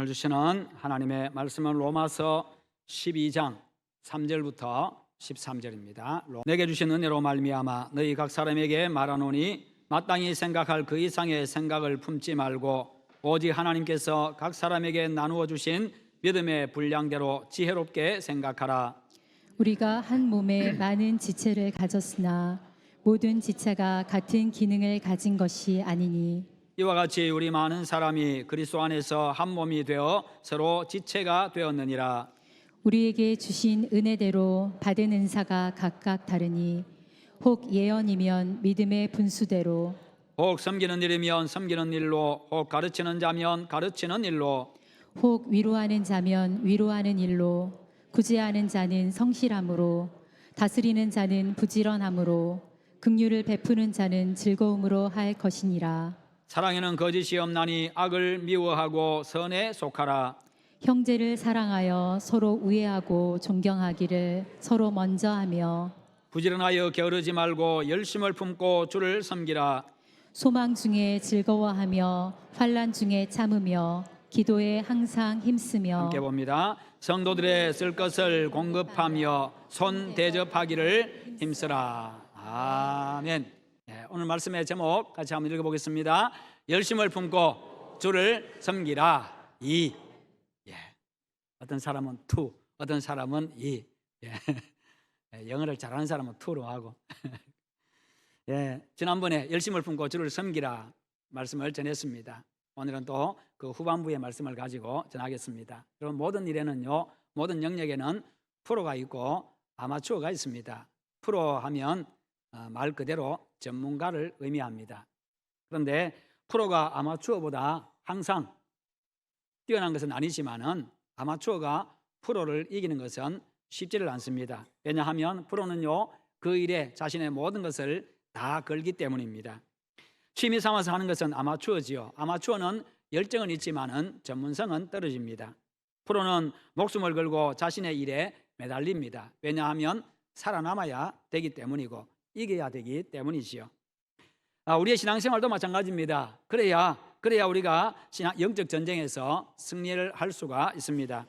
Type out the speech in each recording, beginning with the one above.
오늘 주시는 하나님의 말씀은 로마서 12장 3절부터 13절입니다. 내게 주신 은혜로 말미암아 너희 각 사람에게 말하노니 마땅히 생각할 그 이상의 생각을 품지 말고 오직 하나님께서 각 사람에게 나누어 주신 믿음의 분량대로 지혜롭게 생각하라. 우리가 한 몸에 많은 지체를 가졌으나 모든 지체가 같은 기능을 가진 것이 아니니 이와 같이 우리 많은 사람이 그리스도 안에서 한 몸이 되어 서로 지체가 되었느니라. 우리에게 주신 은혜대로 받은 은사가 각각 다르니 혹 예언이면 믿음의 분수대로 혹 섬기는 일이면 섬기는 일로, 혹 가르치는 자면 가르치는 일로, 혹 위로하는 자면 위로하는 일로 구제하는 자는 성실함으로 다스리는 자는 부지런함으로 긍휼을 베푸는 자는 즐거움으로 할 것이니라. 사랑에는 거짓이 없나니 악을 미워하고 선에 속하라. 형제를 사랑하여 서로 우애하고 존경하기를 서로 먼저 하며 부지런하여 게으르지 말고 열심을 품고 주를 섬기라. 소망 중에 즐거워하며 환난 중에 참으며 기도에 항상 힘쓰며 함께 봅니다. 성도들의 쓸 것을 공급하며 손 대접하기를 힘쓰라. 아멘. 오늘 말씀의 제목 같이 한번 읽어보겠습니다. 열심을 품고 주를 섬기라. 이. 어떤 사람은 to, 어떤 사람은 이. 영어를 잘하는 사람은 to로 하고. 지난번에 열심을 품고 주를 섬기라 말씀을 전했습니다. 오늘은 또 그 후반부의 말씀을 가지고 전하겠습니다. 여러분, 모든 일에는요, 모든 영역에는 프로가 있고 아마추어가 있습니다. 프로 하면 말 그대로 전문가를 의미합니다. 그런데 프로가 아마추어보다 항상 뛰어난 것은 아니지만은 아마추어가 프로를 이기는 것은 쉽지를 않습니다. 왜냐하면 프로는요, 그 일에 자신의 모든 것을 다 걸기 때문입니다. 취미 삼아서 하는 것은 아마추어지요. 아마추어는 열정은 있지만은 전문성은 떨어집니다. 프로는 목숨을 걸고 자신의 일에 매달립니다. 왜냐하면 살아남아야 되기 때문이고 이겨야 되기 때문이지요. 우리의 신앙생활도 마찬가지입니다. 그래야 우리가 영적 전쟁에서 승리를 할 수가 있습니다.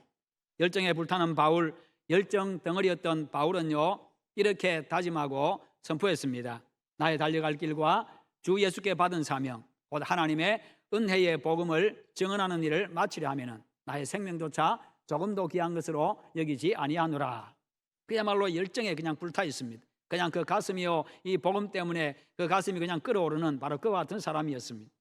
열정에 불타는 바울, 열정 덩어리였던 바울은요, 이렇게 다짐하고 선포했습니다. 나의 달려갈 길과 주 예수께 받은 사명, 곧 하나님의 은혜의 복음을 증언하는 일을 마치려 하면은 나의 생명조차 조금도 귀한 것으로 여기지 아니하노라. 그야말로 열정에 그냥 불타 있습니다. 그냥 그 가슴이요, 이 복음 때문에 그 가슴이 그냥 끓어오르는 바로 그와 같은 사람이었습니다.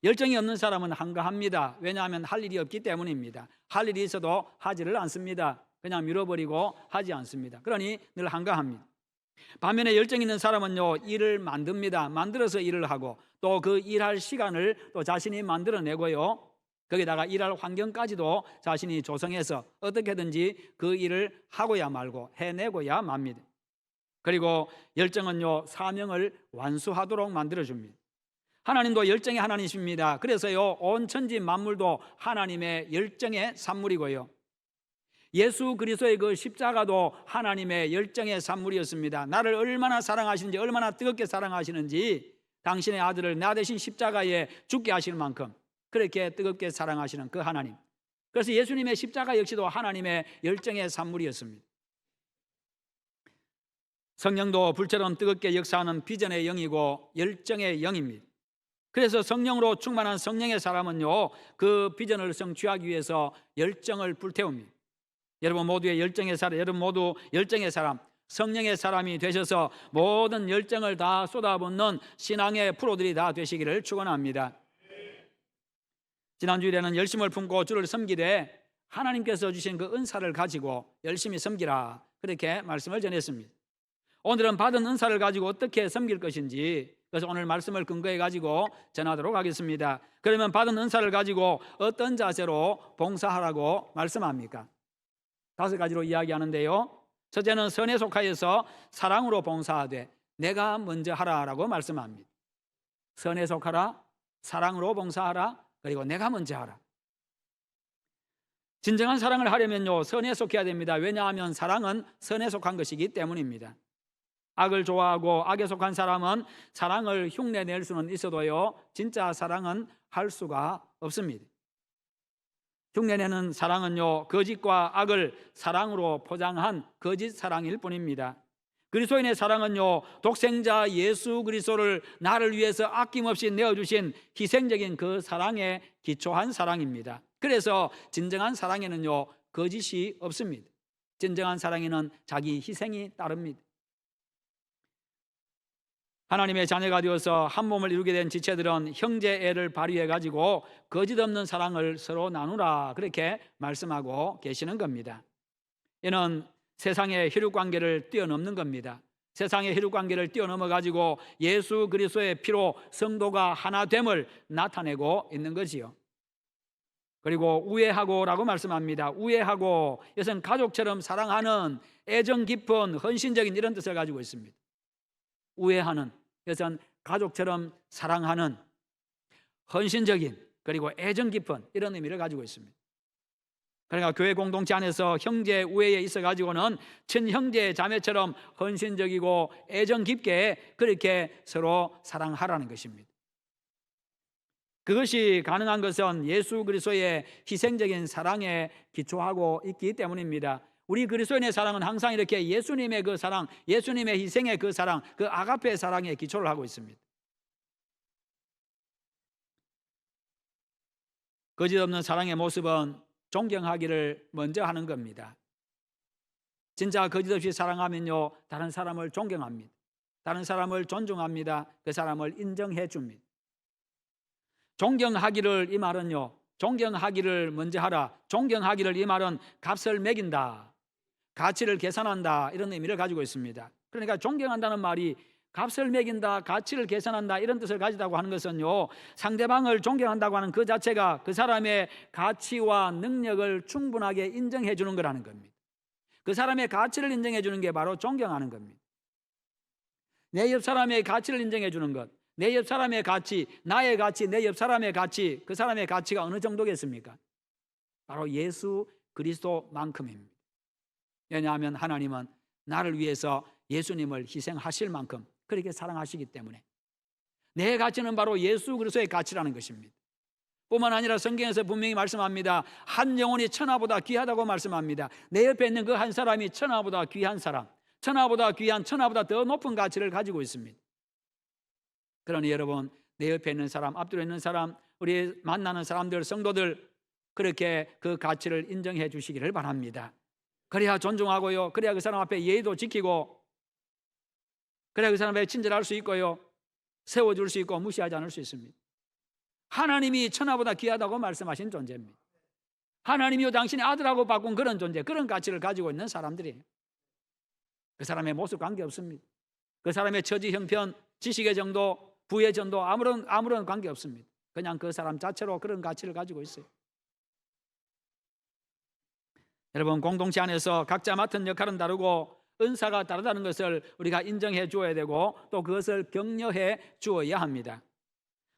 열정이 없는 사람은 한가합니다. 왜냐하면 할 일이 없기 때문입니다. 할 일이 있어도 하지를 않습니다. 그냥 밀어버리고 하지 않습니다. 그러니 늘 한가합니다. 반면에 열정 있는 사람은요, 일을 만듭니다. 만들어서 일을 하고 또 그 일할 시간을 또 자신이 만들어내고요, 거기다가 일할 환경까지도 자신이 조성해서 어떻게든지 그 일을 하고야 말고 해내고야 맙니다. 그리고 열정은요, 사명을 완수하도록 만들어줍니다. 하나님도 열정의 하나님이십니다. 그래서요, 온 천지 만물도 하나님의 열정의 산물이고요, 예수 그리스도의 그 십자가도 하나님의 열정의 산물이었습니다. 나를 얼마나 사랑하시는지, 얼마나 뜨겁게 사랑하시는지, 당신의 아들을 나 대신 십자가에 죽게 하실 만큼 그렇게 뜨겁게 사랑하시는 그 하나님. 그래서 예수님의 십자가 역시도 하나님의 열정의 산물이었습니다. 성령도 불처럼 뜨겁게 역사하는 비전의 영이고 열정의 영입니다. 그래서 성령으로 충만한 성령의 사람은요, 그 비전을 성취하기 위해서 열정을 불태웁니다. 여러분 모두의 열정의 사람, 여러분 모두 열정의 사람, 성령의 사람이 되셔서 모든 열정을 다 쏟아붓는 신앙의 프로들이 다 되시기를 축원합니다. 지난주일에는 열심을 품고 주를 섬기되 하나님께서 주신 그 은사를 가지고 열심히 섬기라, 그렇게 말씀을 전했습니다. 오늘은 받은 은사를 가지고 어떻게 섬길 것인지, 그래서 오늘 말씀을 근거해 가지고 전하도록 하겠습니다. 그러면 받은 은사를 가지고 어떤 자세로 봉사하라고 말씀합니까? 5가지로 이야기하는데요, 첫째는 선에 속하여서 사랑으로 봉사하되 내가 먼저 하라라고 말씀합니다. 선에 속하라, 사랑으로 봉사하라, 그리고 내가 먼저 하라. 진정한 사랑을 하려면요, 선에 속해야 됩니다. 왜냐하면 사랑은 선에 속한 것이기 때문입니다. 악을 좋아하고 악에 속한 사람은 사랑을 흉내낼 수는 있어도요, 진짜 사랑은 할 수가 없습니다. 흉내내는 사랑은요, 거짓과 악을 사랑으로 포장한 거짓 사랑일 뿐입니다. 그리스도인의 사랑은요, 독생자 예수 그리스도를 나를 위해서 아낌없이 내어주신 희생적인 그 사랑에 기초한 사랑입니다. 그래서 진정한 사랑에는요, 거짓이 없습니다. 진정한 사랑에는 자기 희생이 따릅니다. 하나님의 자녀가 되어서 한 몸을 이루게 된 지체들은 형제애를 발휘해 가지고 거짓 없는 사랑을 서로 나누라, 그렇게 말씀하고 계시는 겁니다. 이는 세상의 혈육 관계를 뛰어넘는 겁니다. 세상의 혈육 관계를 뛰어넘어 가지고 예수 그리스도의 피로 성도가 하나됨을 나타내고 있는 거지요. 그리고 우애하고라고 말씀합니다. 우애하고, 이것은 가족처럼 사랑하는 애정 깊은 헌신적인 이런 뜻을 가지고 있습니다. 우애하는, 이것은 가족처럼 사랑하는 헌신적인, 그리고 애정 깊은 이런 의미를 가지고 있습니다. 그러니까 교회 공동체 안에서 형제 우애에 있어 가지고는 친형제 자매처럼 헌신적이고 애정 깊게 그렇게 서로 사랑하라는 것입니다. 그것이 가능한 것은 예수 그리스도의 희생적인 사랑에 기초하고 있기 때문입니다. 우리 그리스도인의 사랑은 항상 이렇게 예수님의 그 사랑, 예수님의 희생의 그 사랑, 그 아가페의 사랑에 기초를 하고 있습니다. 거짓 없는 사랑의 모습은 존경하기를 먼저 하는 겁니다. 진짜 거짓 없이 사랑하면요, 다른 사람을 존경합니다. 다른 사람을 존중합니다. 그 사람을 인정해 줍니다. 존경하기를, 이 말은요, 존경하기를 먼저 하라. 존경하기를, 이 말은 값을 매긴다, 가치를 계산한다, 이런 의미를 가지고 있습니다. 그러니까 존경한다는 말이 값을 매긴다, 가치를 계산한다, 이런 뜻을 가지다고 하는 것은요, 상대방을 존경한다고 하는 그 자체가 그 사람의 가치와 능력을 충분하게 인정해 주는 거라는 겁니다. 그 사람의 가치를 인정해 주는 게 바로 존경하는 겁니다. 내 옆 사람의 가치를 인정해 주는 것, 내 옆 사람의 가치, 나의 가치, 내 옆 사람의 가치, 그 사람의 가치가 어느 정도겠습니까? 바로 예수 그리스도만큼입니다. 왜냐하면 하나님은 나를 위해서 예수님을 희생하실 만큼 그렇게 사랑하시기 때문에 내 가치는 바로 예수 그리스도의 가치라는 것입니다. 뿐만 아니라 성경에서 분명히 말씀합니다. 한 영혼이 천하보다 귀하다고 말씀합니다. 내 옆에 있는 그 한 사람이 천하보다 귀한 사람, 천하보다 귀한, 천하보다 더 높은 가치를 가지고 있습니다. 그러니 여러분, 내 옆에 있는 사람, 앞뒤로 있는 사람, 우리 만나는 사람들, 성도들, 그렇게 그 가치를 인정해 주시기를 바랍니다. 그래야 존중하고요, 그래야 그 사람 앞에 예의도 지키고, 그래야 그 사람 앞에 친절할 수 있고요, 세워줄 수 있고 무시하지 않을 수 있습니다. 하나님이 천하보다 귀하다고 말씀하신 존재입니다. 하나님이요 당신의 아들하고 바꾼 그런 존재, 그런 가치를 가지고 있는 사람들이에요. 그 사람의 모습 관계없습니다. 그 사람의 처지 형편, 지식의 정도, 부의 정도, 아무런 관계없습니다. 그냥 그 사람 자체로 그런 가치를 가지고 있어요. 여러분, 공동체 안에서 각자 맡은 역할은 다르고 은사가 다르다는 것을 우리가 인정해 주어야 되고, 또 그것을 격려해 주어야 합니다.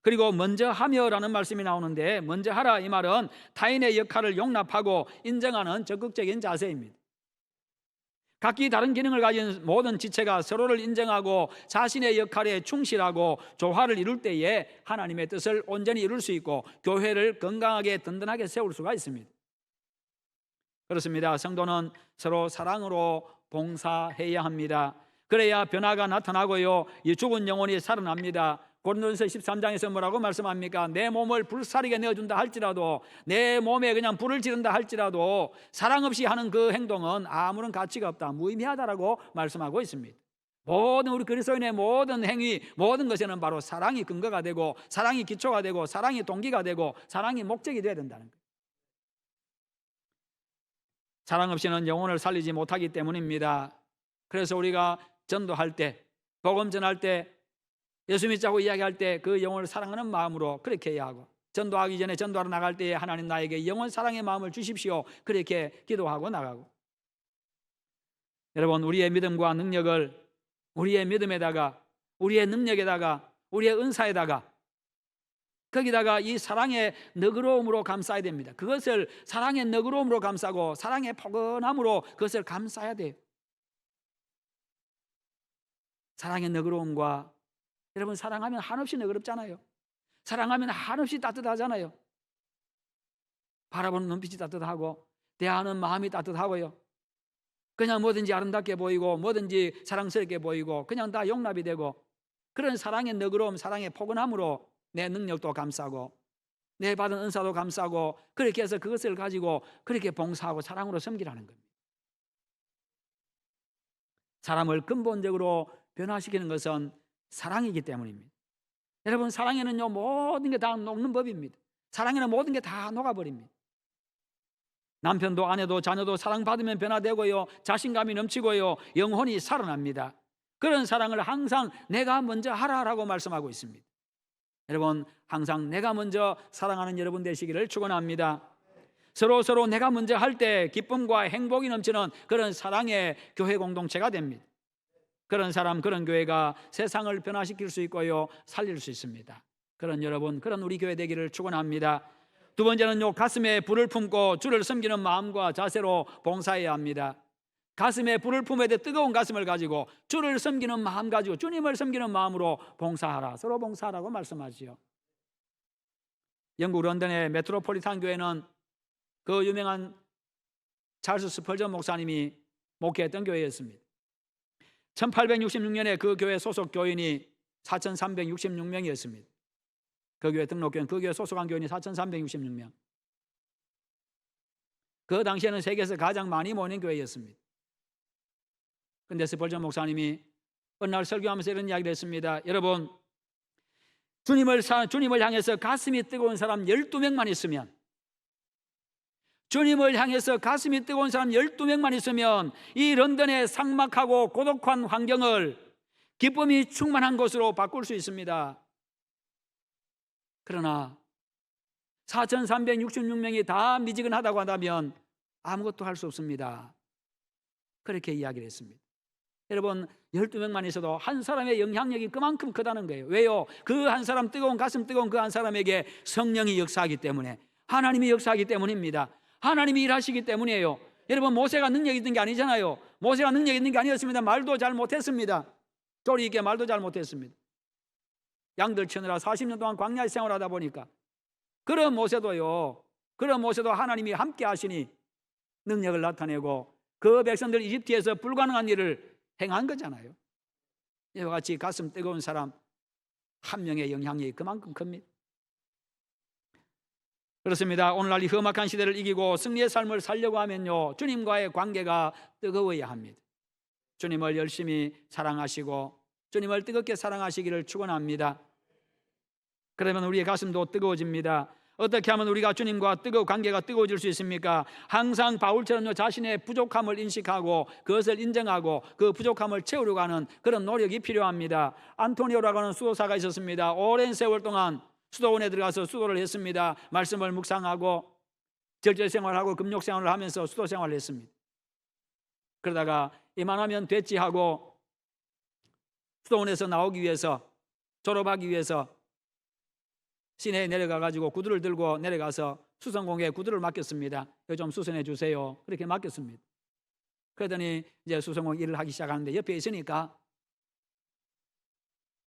그리고 먼저 하며라는 말씀이 나오는데, 먼저 하라, 이 말은 타인의 역할을 용납하고 인정하는 적극적인 자세입니다. 각기 다른 기능을 가진 모든 지체가 서로를 인정하고 자신의 역할에 충실하고 조화를 이룰 때에 하나님의 뜻을 온전히 이룰 수 있고 교회를 건강하게 든든하게 세울 수가 있습니다. 그렇습니다. 성도는 서로 사랑으로 봉사해야 합니다. 그래야 변화가 나타나고요, 이 죽은 영혼이 살아납니다. 고린도전서 13장에서 뭐라고 말씀합니까? 내 몸을 불사르게 내어준다 할지라도, 내 몸에 그냥 불을 지른다 할지라도 사랑 없이 하는 그 행동은 아무런 가치가 없다, 무의미하다라고 말씀하고 있습니다. 모든 우리 그리스도인의 모든 행위, 모든 것에는 바로 사랑이 근거가 되고, 사랑이 기초가 되고, 사랑이 동기가 되고, 사랑이 목적이 되어야 된다는 거예요. 사랑 없이는 영혼을 살리지 못하기 때문입니다. 그래서 우리가 전도할 때, 복음 전할 때, 예수 믿자고 이야기할 때 그 영혼을 사랑하는 마음으로 그렇게 해야 하고, 전도하기 전에 전도하러 나갈 때에 하나님 나에게 영혼 사랑의 마음을 주십시오, 그렇게 기도하고 나가고. 여러분, 우리의 믿음과 능력을 우리의 믿음에다가, 우리의 능력에다가, 우리의 은사에다가, 거기다가 이 사랑의 너그러움으로 감싸야 됩니다. 그것을 사랑의 너그러움으로 감싸고 사랑의 포근함으로 그것을 감싸야 돼요. 사랑의 너그러움과, 여러분, 사랑하면 한없이 너그럽잖아요. 사랑하면 한없이 따뜻하잖아요. 바라보는 눈빛이 따뜻하고 대하는 마음이 따뜻하고요. 그냥 뭐든지 아름답게 보이고 뭐든지 사랑스럽게 보이고 그냥 다 용납이 되고 그런 사랑의 너그러움, 사랑의 포근함으로 내 능력도 감싸고 내 받은 은사도 감싸고 그렇게 해서 그것을 가지고 그렇게 봉사하고 사랑으로 섬기라는 겁니다. 사람을 근본적으로 변화시키는 것은 사랑이기 때문입니다. 여러분, 사랑에는요 모든 게 다 녹는 법입니다. 사랑에는 모든 게 다 녹아버립니다. 남편도 아내도 자녀도 사랑받으면 변화되고요, 자신감이 넘치고요, 영혼이 살아납니다. 그런 사랑을 항상 내가 먼저 하라라고 말씀하고 있습니다. 여러분, 항상 내가 먼저 사랑하는 여러분 되시기를 축원합니다. 서로 내가 먼저 할 때 기쁨과 행복이 넘치는 그런 사랑의 교회 공동체가 됩니다. 그런 사람, 그런 교회가 세상을 변화시킬 수 있고요, 살릴 수 있습니다. 그런 여러분, 그런 우리 교회 되기를 축원합니다. 두 번째는요, 가슴에 불을 품고 주를 섬기는 마음과 자세로 봉사해야 합니다. 가슴에 불을 품어야 돼. 뜨거운 가슴을 가지고 주를 섬기는 마음 가지고 주님을 섬기는 마음으로 봉사하라. 서로 봉사하라고 말씀하지요. 영국 런던의 메트로폴리탄 교회는 그 유명한 찰스 스펄전 목사님이 목회했던 교회였습니다. 1866년에 그 교회 소속 교인이 4,366명이었습니다. 그 교회 등록교인, 그 교회 소속한 교인이 4,366명. 그 당시에는 세계에서 가장 많이 모이는 교회였습니다. 근데 스펄전 목사님이 어느 날 설교하면서 이런 이야기를 했습니다. 여러분, 주님을 향해서 가슴이 뜨거운 사람 12명만 있으면, 주님을 향해서 가슴이 뜨거운 사람 12명만 있으면 이 런던의 삭막하고 고독한 환경을 기쁨이 충만한 곳으로 바꿀 수 있습니다. 그러나 4,366명이 다 미지근하다고 한다면 아무것도 할 수 없습니다. 그렇게 이야기를 했습니다. 여러분, 12명만 있어도 한 사람의 영향력이 그만큼 크다는 거예요. 왜요? 그 한 사람, 뜨거운 가슴 뜨거운 그 한 사람에게 성령이 역사하기 때문에, 하나님이 역사하기 때문입니다. 하나님이 일하시기 때문이에요. 여러분, 모세가 능력이 있는 게 아니잖아요. 모세가 능력이 있는 게 아니었습니다. 말도 잘 못했습니다. 조리 있게 말도 잘 못했습니다. 양들 치느라 40년 동안 광야에 생활하다 보니까 그런 모세도 하나님이 함께 하시니 능력을 나타내고 그 백성들 이집트에서 불가능한 일을 행한 거잖아요. 이와 같이 가슴 뜨거운 사람 한 명의 영향력이 그만큼 큽니다. 그렇습니다. 오늘날 이 험악한 시대를 이기고 승리의 삶을 살려고 하면요, 주님과의 관계가 뜨거워야 합니다. 주님을 열심히 사랑하시고 주님을 뜨겁게 사랑하시기를 축원합니다. 그러면 우리의 가슴도 뜨거워집니다. 어떻게 하면 우리가 주님과 관계가 뜨거워질 수 있습니까? 항상 바울처럼요, 자신의 부족함을 인식하고 그것을 인정하고 그 부족함을 채우려고 하는 그런 노력이 필요합니다. 안토니오라고 하는 수도사가 있었습니다. 오랜 세월 동안 수도원에 들어가서 수도를 했습니다. 말씀을 묵상하고 절제생활하고 금욕생활을 하면서 수도 생활을 했습니다. 그러다가 이만하면 됐지 하고 수도원에서 나오기 위해서, 졸업하기 위해서 시내에 내려가가지고 구두를 들고 내려가서 수선공에 구두를 맡겼습니다. 이거 좀 수선해 주세요. 그렇게 맡겼습니다. 그러더니 이제 수선공 일을 하기 시작하는데 옆에 있으니까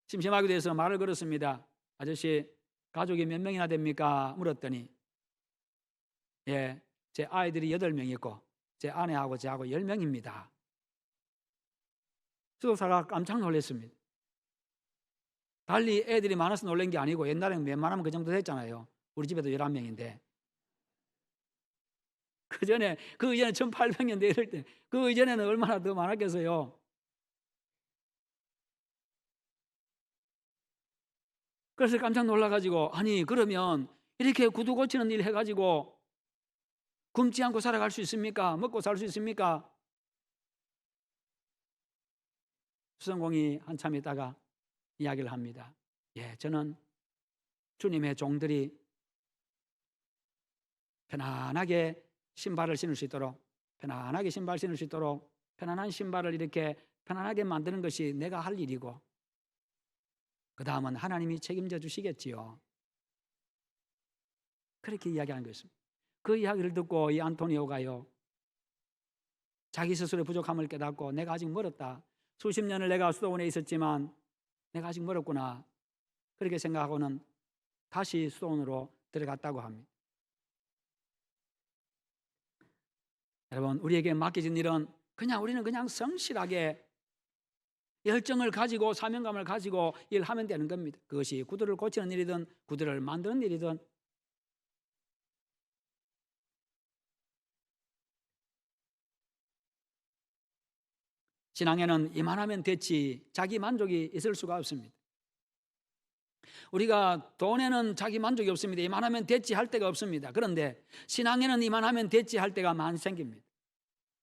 심심하게 돼서 말을 걸었습니다. 아저씨, 가족이 몇 명이나 됩니까? 물었더니 예, 제 아이들이 8명 있고 제 아내하고 저하고 10명입니다. 수도사가 깜짝 놀랐습니다. 달리 애들이 많아서 놀란 게 아니고 옛날에는 웬만하면 그 정도 됐잖아요. 우리 집에도 11명인데 그 이전에 1800년대 이럴 때 그 이전에는 얼마나 더 많았겠어요. 그래서 깜짝 놀라가지고, 아니 그러면 이렇게 구두 고치는 일 해가지고 굶지 않고 살아갈 수 있습니까? 먹고 살 수 있습니까? 수성공이 한참 있다가 이야기를 합니다. 예, 저는 주님의 종들이 편안하게 신발을 신을 수 있도록, 편안하게 신발 신을 수 있도록 편안한 신발을 이렇게 편안하게 만드는 것이 내가 할 일이고, 그 다음은 하나님이 책임져 주시겠지요. 그렇게 이야기하는 것입니다. 그 이야기를 듣고 이 안토니오가요, 자기 스스로의 부족함을 깨닫고 내가 아직 멀었다. 수십 년을 내가 수도원에 있었지만 내가 아직 멀었구나. 그렇게 생각하고는 다시 수도원으로 들어갔다고 합니다. 여러분, 우리에게 맡겨진 일은 우리는 그냥 성실하게 열정을 가지고 사명감을 가지고 일하면 되는 겁니다. 그것이 구두를 고치는 일이든 구두를 만드는 일이든. 신앙에는 이만하면 됐지 자기 만족이 있을 수가 없습니다. 우리가 돈에는 자기 만족이 없습니다. 이만하면 됐지 할 때가 없습니다. 그런데 신앙에는 이만하면 됐지 할 때가 많이 생깁니다.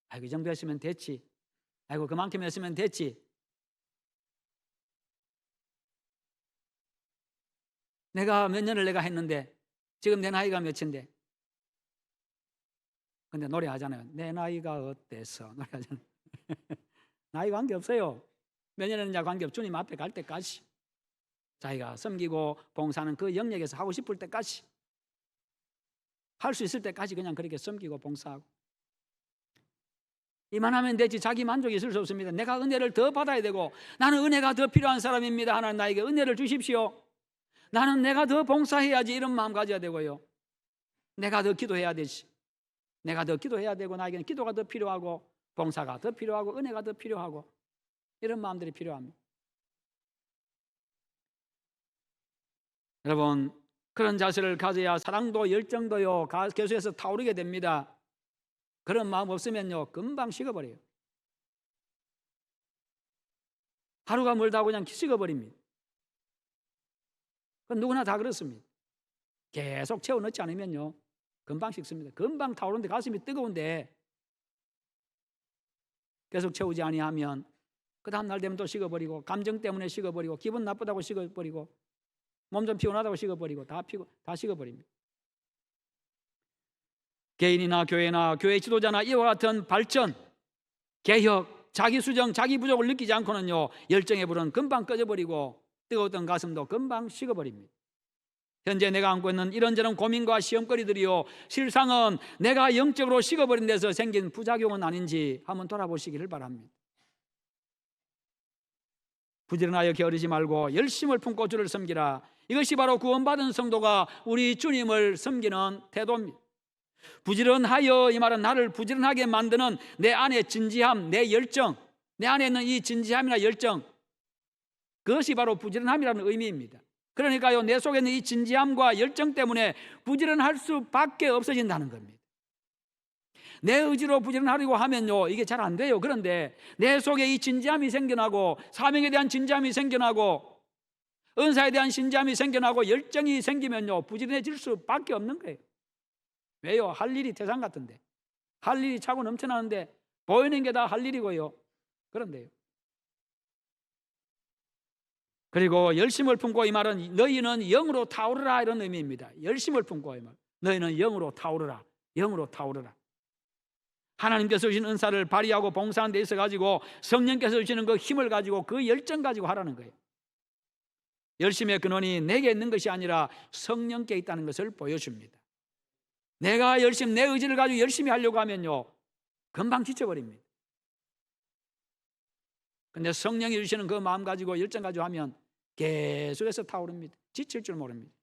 아이고, 이 정도 했으면 됐지. 아이고, 그만큼 했으면 됐지. 내가 몇 년을 내가 했는데 지금 내 나이가 몇인데. 근데 노래하잖아요. 내 나이가 어때서 노래하잖아요. 나이 관계없어요. 몇 년 했느냐 관계없. 주님 앞에 갈 때까지 자기가 섬기고 봉사하는 그 영역에서 하고 싶을 때까지, 할 수 있을 때까지 그냥 그렇게 섬기고 봉사하고. 이만하면 되지 자기 만족이 있을 수 없습니다. 내가 은혜를 더 받아야 되고, 나는 은혜가 더 필요한 사람입니다. 하나님 나에게 은혜를 주십시오. 나는 내가 더 봉사해야지, 이런 마음 가져야 되고요. 내가 더 기도해야 되지. 내가 더 기도해야 되고, 나에게는 기도가 더 필요하고 봉사가 더 필요하고 은혜가 더 필요하고, 이런 마음들이 필요합니다. 여러분, 그런 자세를 가져야 사랑도 열정도요 계속해서 타오르게 됩니다. 그런 마음 없으면요 금방 식어버려요. 하루가 멀다 하고 그냥 식어버립니다. 그건 누구나 다 그렇습니다. 계속 채워 넣지 않으면요 금방 식습니다. 금방 타오르는데, 가슴이 뜨거운데 계속 채우지 아니하면 그 다음 날 되면 또 식어버리고, 감정 때문에 식어버리고, 기분 나쁘다고 식어버리고, 몸 좀 피곤하다고 식어버리고, 다 식어버립니다. 개인이나 교회나 교회 지도자나 이와 같은 발전, 개혁, 자기 수정, 자기 부족을 느끼지 않고는요 열정의 불은 금방 꺼져버리고 뜨거웠던 가슴도 금방 식어버립니다. 현재 내가 안고 있는 이런저런 고민과 시험거리들이요 실상은 내가 영적으로 식어버린 데서 생긴 부작용은 아닌지 한번 돌아보시기를 바랍니다. 부지런하여 게으르지 말고 열심을 품고 주를 섬기라. 이것이 바로 구원받은 성도가 우리 주님을 섬기는 태도입니다. 부지런하여, 이 말은 나를 부지런하게 만드는 내 안의 진지함, 내 열정, 내 안에 있는 이 진지함이나 열정, 그것이 바로 부지런함이라는 의미입니다. 그러니까요 내 속에 있는 이 진지함과 열정 때문에 부지런할 수밖에 없어진다는 겁니다. 내 의지로 부지런하려고 하면요 이게 잘 안 돼요. 그런데 내 속에 이 진지함이 생겨나고, 사명에 대한 진지함이 생겨나고, 은사에 대한 진지함이 생겨나고, 열정이 생기면요 부지런해질 수밖에 없는 거예요. 왜요? 할 일이 태산 같은데, 할 일이 차고 넘쳐나는데 보이는 게 다 할 일이고요. 그런데요, 그리고 열심을 품고, 이 말은 너희는 영으로 타오르라, 이런 의미입니다. 열심을 품고, 이 말, 너희는 영으로 타오르라, 영으로 타오르라. 하나님께서 주신 은사를 발휘하고 봉사하는 데 있어 가지고 성령께서 주시는 그 힘을 가지고, 그 열정 가지고 하라는 거예요. 열심의 근원이 내게 있는 것이 아니라 성령께 있다는 것을 보여줍니다. 내가 열심히, 내 의지를 가지고 열심히 하려고 하면요 금방 지쳐버립니다. 근데 성령이 주시는 그 마음 가지고 열정 가지고 하면 계속해서 타오릅니다. 지칠 줄 모릅니다.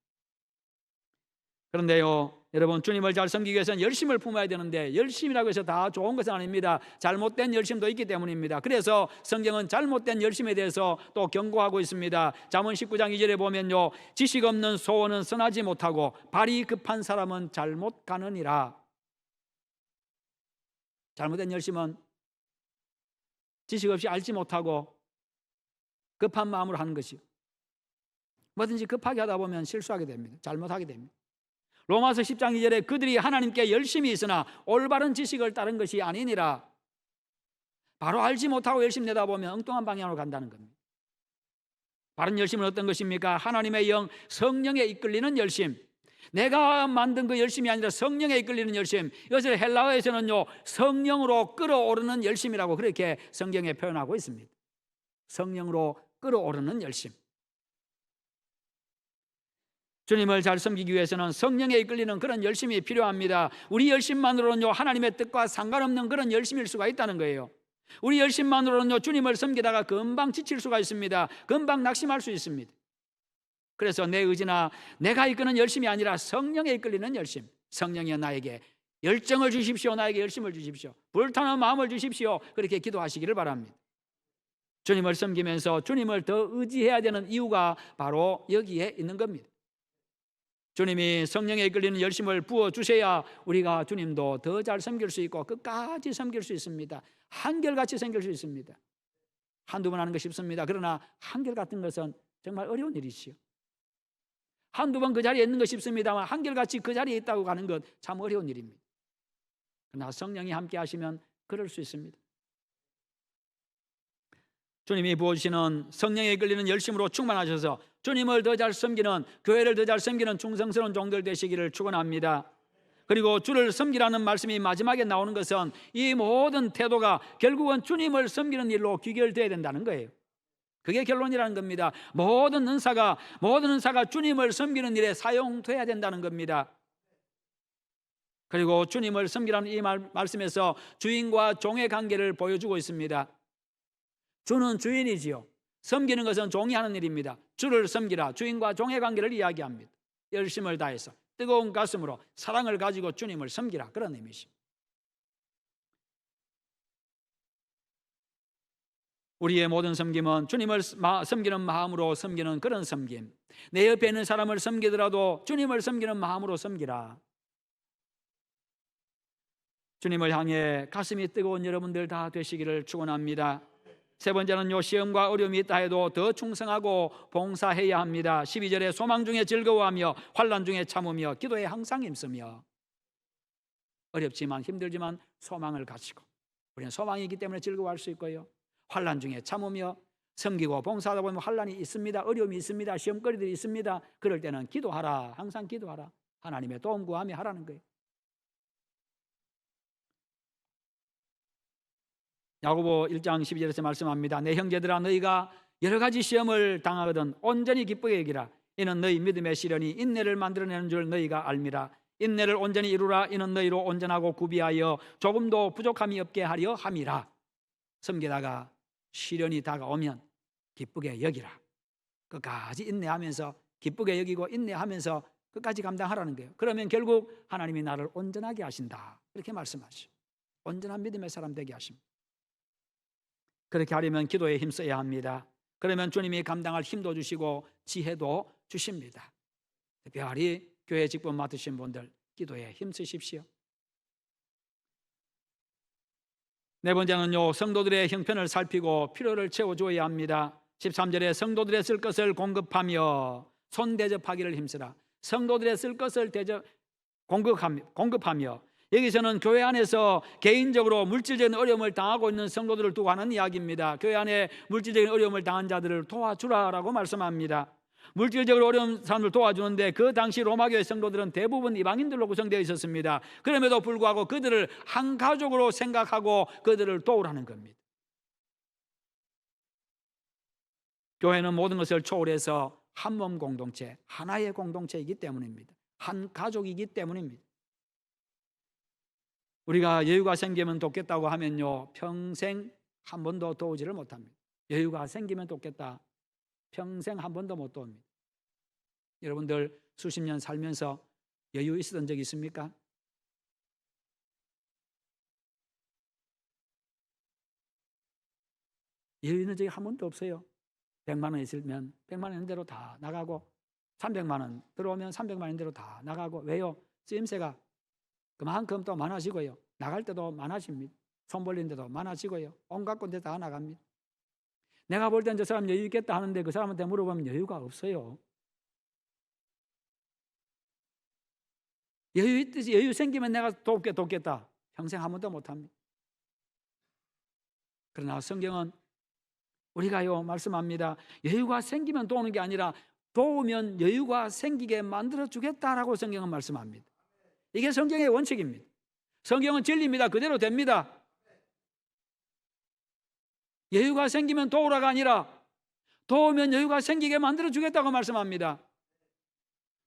그런데요 여러분, 주님을 잘 섬기기 위해서는 열심을 품어야 되는데, 열심이라고 해서 다 좋은 것은 아닙니다. 잘못된 열심도 있기 때문입니다. 그래서 성경은 잘못된 열심에 대해서 또 경고하고 있습니다. 잠언 19장 2절에 보면요 지식 없는 소원은 선하지 못하고 발이 급한 사람은 잘못 가느니라. 잘못된 열심은 지식 없이 알지 못하고 급한 마음으로 하는 것이요, 뭐든지 급하게 하다 보면 실수하게 됩니다. 잘못하게 됩니다. 로마서 10장 2절에 그들이 하나님께 열심히 있으나 올바른 지식을 따른 것이 아니니라. 바로 알지 못하고 열심 내다 보면 엉뚱한 방향으로 간다는 겁니다. 바른 열심은 어떤 것입니까? 하나님의 영, 성령에 이끌리는 열심. 내가 만든 그 열심이 아니라 성령에 이끌리는 열심. 이것을 헬라어에서는요 성령으로 끌어오르는 열심이라고 그렇게 성경에 표현하고 있습니다. 성령으로 끌어오르는 열심. 주님을 잘 섬기기 위해서는 성령에 이끌리는 그런 열심이 필요합니다. 우리 열심만으로는요 하나님의 뜻과 상관없는 그런 열심일 수가 있다는 거예요. 우리 열심만으로는요 주님을 섬기다가 금방 지칠 수가 있습니다. 금방 낙심할 수 있습니다. 그래서 내 의지나 내가 이끄는 열심이 아니라 성령에 이끌리는 열심, 성령이 나에게 열정을 주십시오. 나에게 열심을 주십시오. 불타는 마음을 주십시오. 그렇게 기도하시기를 바랍니다. 주님을 섬기면서 주님을 더 의지해야 되는 이유가 바로 여기에 있는 겁니다. 주님이 성령에 이끌리는 열심을 부어주셔야 우리가 주님도 더 잘 섬길 수 있고 끝까지 섬길 수 있습니다. 한결같이 섬길 수 있습니다. 한두 번 하는 거 쉽습니다. 그러나 한결같은 것은 정말 어려운 일이지요. 한두 번 그 자리에 있는 거 쉽습니다만 한결같이 그 자리에 있다고 가는 것 참 어려운 일입니다. 그러나 성령이 함께 하시면 그럴 수 있습니다. 주님이 부어주시는 성령에 이끌리는 열심으로 충만하셔서 주님을 더 잘 섬기는, 교회를 더 잘 섬기는 충성스러운 종들 되시기를 축원합니다. 그리고 주를 섬기라는 말씀이 마지막에 나오는 것은 이 모든 태도가 결국은 주님을 섬기는 일로 귀결되어야 된다는 거예요. 그게 결론이라는 겁니다. 모든 은사가 주님을 섬기는 일에 사용돼야 된다는 겁니다. 그리고 주님을 섬기라는 이 말씀에서 주인과 종의 관계를 보여주고 있습니다. 주는 주인이지요. 섬기는 것은 종이 하는 일입니다. 주를 섬기라. 주인과 종의 관계를 이야기합니다. 열심을 다해서 뜨거운 가슴으로 사랑을 가지고 주님을 섬기라. 그런 의미입니다. 우리의 모든 섬김은 주님을 섬기는 마음으로 섬기는 그런 섬김. 내 옆에 있는 사람을 섬기더라도 주님을 섬기는 마음으로 섬기라. 주님을 향해 가슴이 뜨거운 여러분들 다 되시기를 축원합니다. 세 번째는요, 시험과 어려움이 있다 해도 더 충성하고 봉사해야 합니다. 12절에 소망 중에 즐거워하며 환난 중에 참으며 기도에 항상 힘쓰며. 어렵지만 힘들지만 소망을 가지고 우리는 소망이 있기 때문에 즐거워할 수 있고요, 환난 중에 참으며 섬기고 봉사하다 보면 환난이 있습니다. 어려움이 있습니다. 시험거리들이 있습니다. 그럴 때는 기도하라. 항상 기도하라. 하나님의 도움 구하며 하라는 거예요. 야고보 1장 12절에서 말씀합니다. 내 형제들아, 너희가 여러 가지 시험을 당하거든 온전히 기쁘게 여기라. 이는 너희 믿음의 시련이 인내를 만들어내는 줄 너희가 알미라. 인내를 온전히 이루라. 이는 너희로 온전하고 구비하여 조금도 부족함이 없게 하려 함이라. 섬기다가 시련이 다가오면 기쁘게 여기라. 끝까지 인내하면서 기쁘게 여기고 인내하면서 끝까지 감당하라는 거예요. 그러면 결국 하나님이 나를 온전하게 하신다. 그렇게 말씀하시죠. 온전한 믿음의 사람 되게 하십니다. 그렇게 하려면 기도에 힘써야 합니다. 그러면 주님이 감당할 힘도 주시고 지혜도 주십니다. 특별히 교회 직분 맡으신 분들 기도에 힘쓰십시오. 네 번째는요, 성도들의 형편을 살피고 필요를 채워줘야 합니다. 13절에 성도들의 쓸 것을 공급하며 손 대접하기를 힘쓰라. 성도들의 쓸 것을 공급하며 여기서는 교회 안에서 개인적으로 물질적인 어려움을 당하고 있는 성도들을 두고 하는 이야기입니다. 교회 안에 물질적인 어려움을 당한 자들을 도와주라라고 말씀합니다. 물질적으로 어려운 사람을 도와주는데 그 당시 로마교회 성도들은 대부분 이방인들로 구성되어 있었습니다. 그럼에도 불구하고 그들을 한 가족으로 생각하고 그들을 도우라는 겁니다. 교회는 모든 것을 초월해서 한 몸 공동체, 하나의 공동체이기 때문입니다. 한 가족이기 때문입니다. 우리가 여유가 생기면 돕겠다고 하면요, 평생 한 번도 도우지를 못합니다. 여유가 생기면 돕겠다, 평생 한 번도 못 도웁니다. 여러분들 수십 년 살면서 여유 있었던 적 있습니까? 여유 있는 적이 한 번도 없어요. 100만 원 있으면 100만 원 있는 대로 다 나가고 300만 원 들어오면 300만 원 있는 대로 다 나가고. 왜요? 쓰임새가 그만큼 또 많아지고요, 나갈 때도 많아집니다. 손 벌린 데도 많아지고요, 온갖 곳에 다 나갑니다. 내가 볼 땐 저 사람 여유 있겠다 하는데 그 사람한테 물어보면 여유가 없어요. 여유 있듯이 여유 생기면 내가 돕겠다, 평생 한 번도 못합니다. 그러나 성경은 우리가요 말씀합니다. 여유가 생기면 도우는 게 아니라 도우면 여유가 생기게 만들어 주겠다라고 성경은 말씀합니다. 이게 성경의 원칙입니다. 성경은 진리입니다. 그대로 됩니다. 여유가 생기면 도우라가 아니라 도우면 여유가 생기게 만들어 주겠다고 말씀합니다.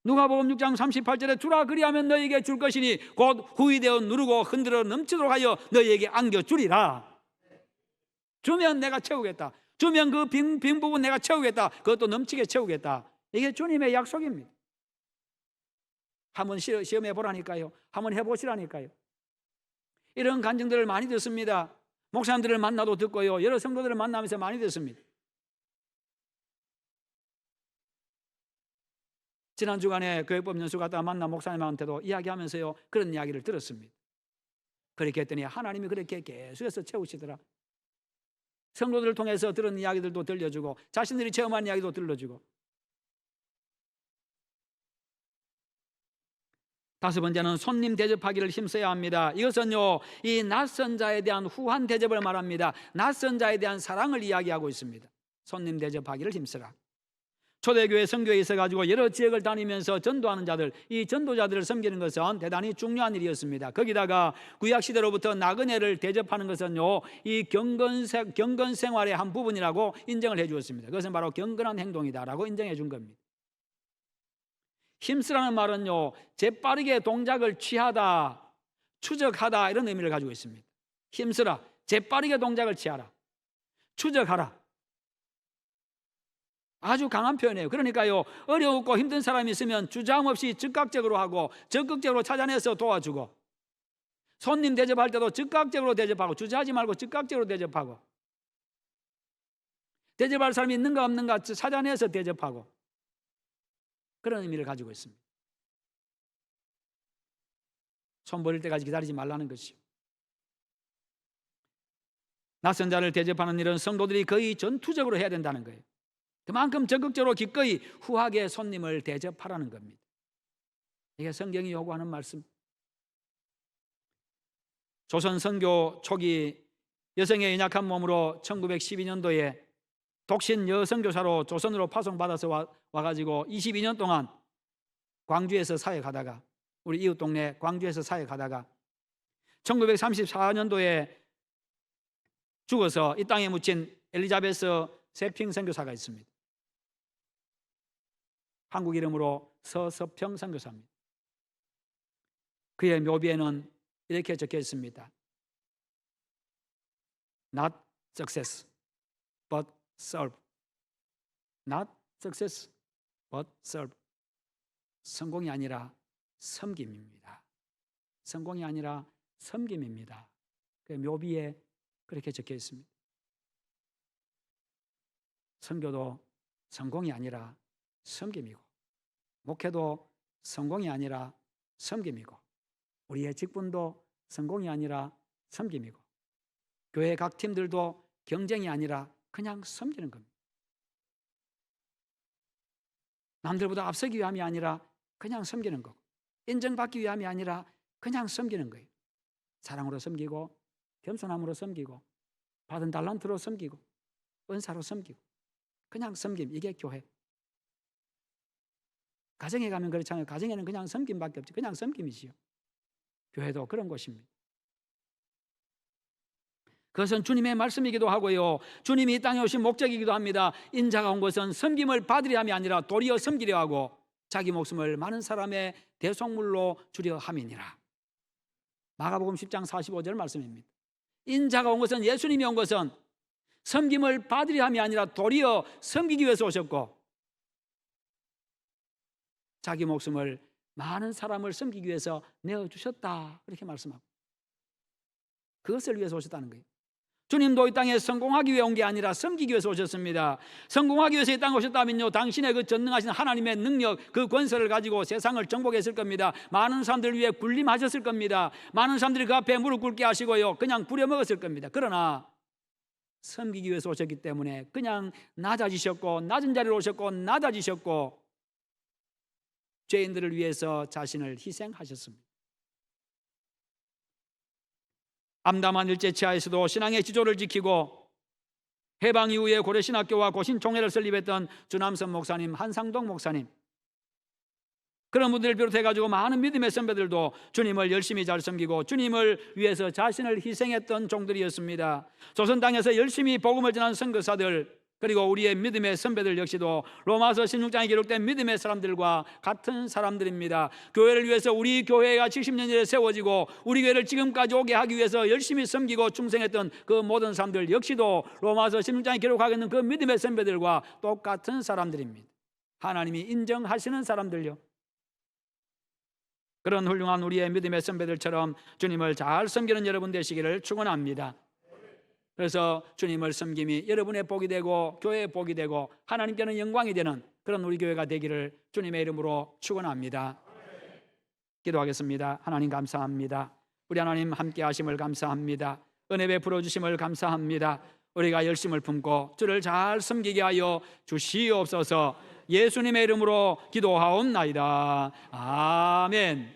누가복음 6장 38절에 주라 그리하면 너희에게 줄 것이니 곧 후이되어 누르고 흔들어 넘치도록 하여 너희에게 안겨주리라. 주면 내가 채우겠다. 주면 그 빈 부분 내가 채우겠다. 그것도 넘치게 채우겠다. 이게 주님의 약속입니다. 한번 시험해 보라니까요. 한번 해보시라니까요. 이런 간증들을 많이 듣습니다. 목사님들을 만나도 듣고요, 여러 성도들을 만나면서 많이 듣습니다. 지난 주간에 교회법 연수 갔다가 만난 목사님한테도 이야기하면서요, 그런 이야기를 들었습니다. 그렇게 했더니 하나님이 그렇게 계속해서 채우시더라. 성도들을 통해서 들은 이야기들도 들려주고 자신들이 체험한 이야기도 들려주고. 다섯 번째는 손님 대접하기를 힘써야 합니다. 이것은요, 이 낯선 자에 대한 후한 대접을 말합니다. 낯선 자에 대한 사랑을 이야기하고 있습니다. 손님 대접하기를 힘쓰라. 초대교회 선교에 있어가지고 여러 지역을 다니면서 전도하는 자들, 이 전도자들을 섬기는 것은 대단히 중요한 일이었습니다. 거기다가 구약시대로부터 나그네를 대접하는 것은요, 이 경건 생활의 한 부분이라고 인정을 해 주었습니다. 그것은 바로 경건한 행동이다라고 인정해 준 겁니다. 힘쓰라는 말은요, 재빠르게 동작을 취하다, 추적하다, 이런 의미를 가지고 있습니다. 힘쓰라, 재빠르게 동작을 취하라, 추적하라. 아주 강한 표현이에요. 그러니까요, 어렵고 힘든 사람이 있으면 주저함없이 즉각적으로 하고 적극적으로 찾아내서 도와주고, 손님 대접할 때도 즉각적으로 대접하고, 주저하지 말고 즉각적으로 대접하고, 대접할 사람이 있는가 없는가 찾아내서 대접하고, 그런 의미를 가지고 있습니다. 손 버릴 때까지 기다리지 말라는 것이요. 낯선 자를 대접하는 일은 성도들이 거의 전투적으로 해야 된다는 거예요. 그만큼 적극적으로 기꺼이 후하게 손님을 대접하라는 겁니다. 이게 성경이 요구하는 말씀. 조선 선교 초기 여성의 연약한 몸으로 1912년도에 독신 여선교사로 조선으로 파송받아서 와가지고 22년 동안 광주에서 사역하다가, 우리 이웃 동네 광주에서 사역하다가 1934년도에 죽어서 이 땅에 묻힌 엘리자베스 세핑 선교사가 있습니다. 한국 이름으로 서서평 선교사입니다. 그의 묘비에는 이렇게 적혀 있습니다. Not success, but serve. Not success, but serve. 성공이 아니라 섬김입니다. 성공이 아니라 섬김입니다. 그 묘비에 그렇게 적혀 있습니다. 선교도 성공이 아니라 섬김이고, 목회도 성공이 아니라 섬김이고, 우리의 직분도 성공이 아니라 섬김이고, 교회 각 팀들도 경쟁이 아니라 그냥 섬기는 겁니다. 남들보다 앞서기 위함이 아니라 그냥 섬기는 거고, 인정받기 위함이 아니라 그냥 섬기는 거예요. 사랑으로 섬기고, 겸손함으로 섬기고, 받은 달란트로 섬기고, 은사로 섬기고, 그냥 섬김. 이게 교회. 가정에 가면 그렇잖아요. 가정에는 그냥 섬김밖에 없죠. 그냥 섬김이지요. 교회도 그런 곳입니다. 그것은 주님의 말씀이기도 하고요, 주님이 이 땅에 오신 목적이기도 합니다. 인자가 온 것은 섬김을 받으려 함이 아니라 도리어 섬기려 하고 자기 목숨을 많은 사람의 대속물로 주려 함이니라. 마가복음 10장 45절 말씀입니다. 인자가 온 것은, 예수님이 온 것은 섬김을 받으려 함이 아니라 도리어 섬기기 위해서 오셨고, 자기 목숨을 많은 사람을 섬기기 위해서 내어주셨다, 그렇게 말씀하고, 그것을 위해서 오셨다는 거예요. 주님도 이 땅에 성공하기 위해 온 게 아니라 섬기기 위해서 오셨습니다. 성공하기 위해서 이 땅에 오셨다면요, 당신의 그 전능하신 하나님의 능력, 그 권세를 가지고 세상을 정복했을 겁니다. 많은 사람들을 위해 군림하셨을 겁니다. 많은 사람들이 그 앞에 무릎 꿇게 하시고요, 그냥 부려먹었을 겁니다. 그러나 섬기기 위해서 오셨기 때문에 그냥 낮아지셨고, 낮은 자리로 오셨고 낮아지셨고, 죄인들을 위해서 자신을 희생하셨습니다. 암담한 일제치하에서도 신앙의 지조를 지키고 해방 이후에 고려신학교와 고신총회를 설립했던 주남선 목사님, 한상동 목사님, 그런 분들을 비롯해가지고 많은 믿음의 선배들도 주님을 열심히 잘 섬기고 주님을 위해서 자신을 희생했던 종들이었습니다. 조선 땅에서 열심히 복음을 전한 선교사들, 그리고 우리의 믿음의 선배들 역시도 로마서 16장에 기록된 믿음의 사람들과 같은 사람들입니다. 교회를 위해서, 우리 교회가 70년 전에 세워지고 우리 교회를 지금까지 오게 하기 위해서 열심히 섬기고 충성했던 그 모든 사람들 역시도 로마서 16장에 기록하고 있는 그 믿음의 선배들과 똑같은 사람들입니다. 하나님이 인정하시는 사람들요, 그런 훌륭한 우리의 믿음의 선배들처럼 주님을 잘 섬기는 여러분 되시기를 축원합니다. 그래서 주님을 섬김이 여러분의 복이 되고 교회의 복이 되고 하나님께는 영광이 되는 그런 우리 교회가 되기를 주님의 이름으로 축원합니다. 기도하겠습니다. 하나님 감사합니다. 우리 하나님 함께 하심을 감사합니다. 은혜 베풀어 주심을 감사합니다. 우리가 열심을 품고 주를 잘 섬기게 하여 주시옵소서. 예수님의 이름으로 기도하옵나이다. 아멘.